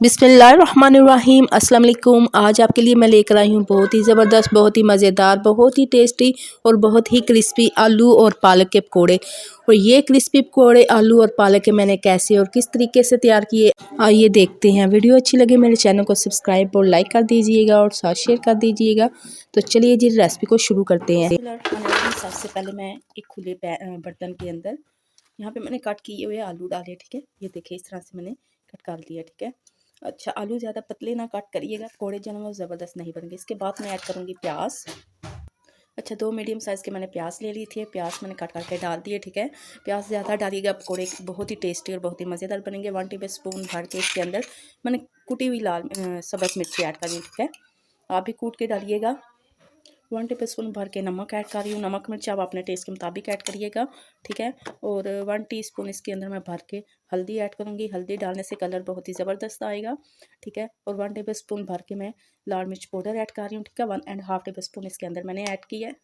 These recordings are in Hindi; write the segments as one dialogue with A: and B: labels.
A: बिस्मिल्लाहिर्रहमानिर्रहीम अस्सलाम वालेकुम। आज आपके लिए मैं लेकर आई हूँ बहुत ही ज़बरदस्त, बहुत ही मज़ेदार, बहुत ही टेस्टी और बहुत ही क्रिस्पी आलू और पालक के पकौड़े। और ये क्रिस्पी पकौड़े आलू और पालक के मैंने कैसे और किस तरीके से तैयार किए, आइए देखते हैं। वीडियो अच्छी लगे मेरे चैनल को सब्सक्राइब और लाइक कर दीजिएगा और साथ शेयर कर दीजिएगा। तो चलिए जी रेसिपी को शुरू करते हैं। सबसे पहले मैं एक खुले बर्तन के अंदर यहाँ पे मैंने कट किए हुए आलू डाले, ठीक है। ये देखिए इस तरह से मैंने कट कर दिया, ठीक है। अच्छा, आलू ज़्यादा पतले ना कट करिएगा, पकौड़े जो वो ज़बरदस्त नहीं बनेंगे। इसके बाद मैं ऐड करूँगी प्याज। अच्छा, 2 मीडियम साइज़ के मैंने प्याज ले ली थी, प्याज मैंने कट करके डाल दिए, ठीक है। प्याज ज़्यादा डालिएगा, पकौड़े बहुत ही टेस्टी और बहुत ही मज़ेदार बनेंगे। 1 टेबलस्पून भर के इसके अंदर मैंने कुटी हुई लाल सब्ज़ मिर्ची ऐड करी, ठीक है। आप भी कूट के डालिएगा। 1 टेबलस्पून भर के नमक ऐड कर रही हूँ। नमक मिर्च आप अपने टेस्ट के मुताबिक ऐड करिएगा, ठीक है। और 1 टीस्पून इसके अंदर मैं भर के हल्दी ऐड करूँगी। हल्दी डालने से कलर बहुत ही ज़बरदस्त आएगा, ठीक है। और 1 टेबलस्पून भर के मैं लाल मिर्च पाउडर ऐड कर रही हूँ, ठीक है। 1.5 टेबलस्पून इसके अंदर मैंने ऐड किया है।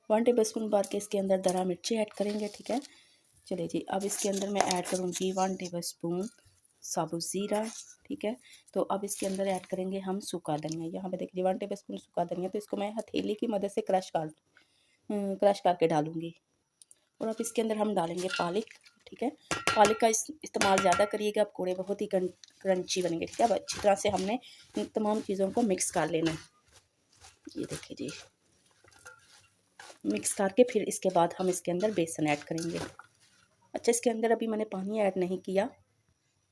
A: 1 टेबलस्पून भर के इसके अंदर दरा मिर्ची ऐड करेंगे, ठीक है। चलिए जी, अब इसके अंदर मैं ऐड करूँगी 1 टेबलस्पून साबुत ज़ीरा, ठीक है। तो अब इसके अंदर ऐड करेंगे हम सूखा धनिया। यहाँ पे देखिए 1 टेबलस्पून सूखा धनिया, तो इसको मैं हथेली की मदद से क्रश करके डालूँगी। और अब इसके अंदर हम डालेंगे पालक, ठीक है। पालक का इस्तेमाल ज़्यादा करिएगा, पकौड़े बहुत ही क्रंची बनेंगे, ठीक है। अब अच्छी तरह से हमने इन तमाम चीज़ों को मिक्स कर लेना है। ये देखिए जी, मिक्स करके फिर इसके बाद हम इसके अंदर बेसन ऐड करेंगे। अच्छा, इसके अंदर अभी मैंने पानी ऐड नहीं किया।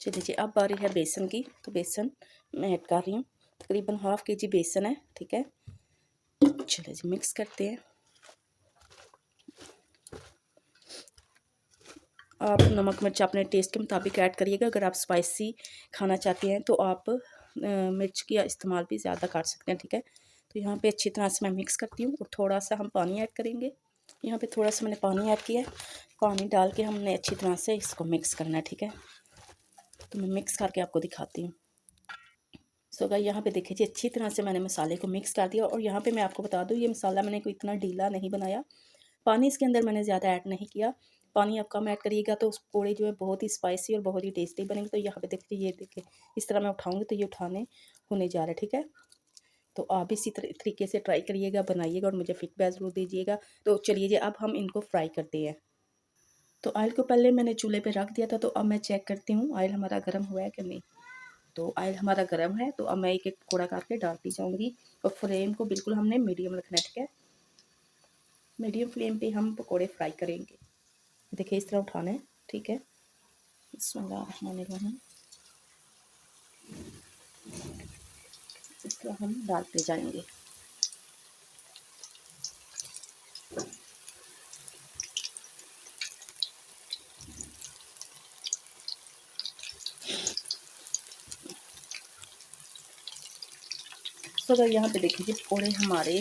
A: चलिए जी, अब बारी है बेसन की, तो बेसन मैं ऐड कर रही हूँ। तकरीबन ½ kg बेसन है, ठीक है। चलिए जी, मिक्स करते हैं। आप नमक मिर्च अपने टेस्ट के मुताबिक ऐड करिएगा। अगर आप स्पाइसी खाना चाहते हैं तो आप मिर्च का इस्तेमाल भी ज़्यादा कर सकते हैं, ठीक है। तो यहाँ पे अच्छी तरह से मैं मिक्स करती हूँ और थोड़ा सा हम पानी ऐड करेंगे। यहाँ पे थोड़ा सा मैंने पानी ऐड किया है। पानी डाल के हमने अच्छी तरह से इसको मिक्स करना है, ठीक है। तो मैं मिक्स करके आपको दिखाती हूँ। सो गाइस, यहाँ पे देखिए जी, अच्छी तरह से मैंने मसाले को मिक्स कर दिया। और यहाँ पे मैं आपको बता दूँ, ये मसाला मैंने कोई इतना ढीला नहीं बनाया। पानी इसके अंदर मैंने ज़्यादा ऐड नहीं किया। पानी आप कम ऐड करिएगा तो पकौड़े जो है बहुत ही स्पाइसी और बहुत ही टेस्टी बनेंगे। तो यहाँ पे देखिए, ये देखिए इस तरह मैं उठाऊँगी तो ये उठाने होने जा रहा है, ठीक है। तो आप इसी तरीके से ट्राई करिएगा, बनाइएगा और मुझे फीडबैक ज़रूर दीजिएगा। तो चलिए जी, अब हम इनको फ्राई करते हैं। तो ऑयल को पहले मैंने चूल्हे पे रख दिया था, तो अब मैं चेक करती हूँ ऑयल हमारा गर्म हुआ है कि नहीं। तो ऑयल हमारा गर्म है, तो अब मैं एक एक पकौड़ा करके डालती जाऊँगी। और फ्लेम को बिल्कुल हमने मीडियम रखना है, ठीक है। मीडियम फ्लेम पे हम पकौड़े फ्राई करेंगे। देखिए इस तरह उठाना है, ठीक है। बिस्मिल्लाहिर्रहमानिर्रहीम, इस तरह हम डालते जाएंगे। तो अगर यहाँ पे देखिए पकौड़े हमारे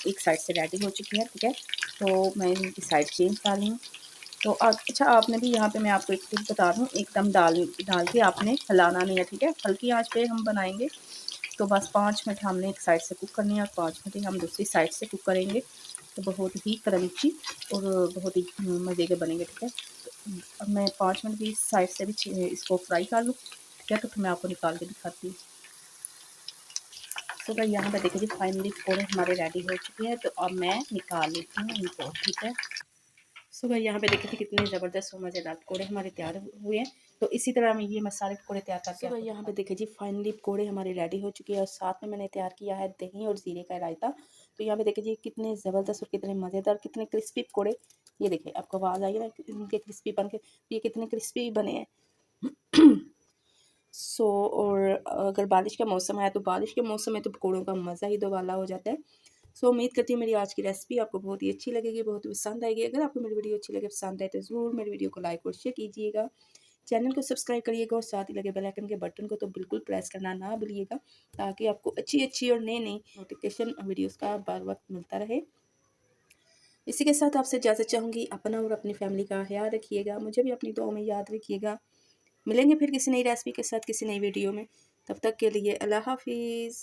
A: एक साइड से रेडी हो चुके हैं, ठीक है। तो मैं इनकी साइड चेंज कर रही हूँ। तो अच्छा, आपने भी यहाँ पे मैं आपको एक टिप बता दूँ, एकदम डाल के आपने हिलाना नहीं है, ठीक है। हल्की आंच पे हम बनाएंगे। तो बस 5 मिनट हमने एक साइड से कुक करनी है और 5 मिनट ही हम दूसरी साइड से कुक करेंगे। तो बहुत ही क्रंची और बहुत ही मज़े के बनेंगे, ठीक है। तो अब मैं 5 मिनट भी साइड से भी इसको फ्राई कर लूँ, ठीक है। तो फिर मैं आपको निकाल के दिखाती हूँ। तो भाई यहाँ पे देखिए फाइनली पकौड़े हमारे रेडी हो चुके हैं। तो अब मैं निकाल लेती हूँ इनको, ठीक है। सो भाई यहाँ पे देखिए कितने ज़बरदस्त और मज़ेदार पकौड़े हमारे तैयार हुए हैं। तो इसी तरह हम ये मसाले पकौड़े तैयार करके भाई यहाँ पे देखिए जी फाइनली पकौड़े हमारे रेडी हो चुके हैं। और साथ में मैंने तैयार किया है दही और ज़ीरे का रायता। तो यहाँ पे देखिए जी कितने ज़बरदस्त और कितने मज़ेदार, कितने क्रिस्पी पकौड़े। ये देखिए आपको आवाज़ आई ना इनके क्रिस्पी बन के, ये कितने क्रिस्पी बने हैं। और अगर बारिश का मौसम है तो बारिश के मौसम में तो पकौड़ों का मज़ा ही दोबाला हो जाता है। उम्मीद करती हूँ मेरी आज की रेसिपी आपको बहुत ही अच्छी लगेगी, बहुत ही पसंद आएगी। अगर आपको मेरी वीडियो अच्छी लगे, पसंद आए तो ज़रूर मेरी वीडियो को लाइक और शेयर कीजिएगा। चैनल को सब्सक्राइब करिएगा और साथ ही लगे बेल आइकन के बटन को तो बिल्कुल प्रेस करना ना भूलिएगा, ताकि आपको अच्छी अच्छी और नई नई नोटिफिकेशन वीडियोज़ का बार वक्त मिलता रहे। इसी के साथ आपसे इजाज़त चाहूँगी। अपना और अपनी फैमिली का ख्याल रखिएगा, मुझे भी अपनी दुआओं में याद रखिएगा। मिलेंगे फिर किसी नई रेसिपी के साथ किसी नई वीडियो में। तब तक के लिए अल्लाह हाफिज़।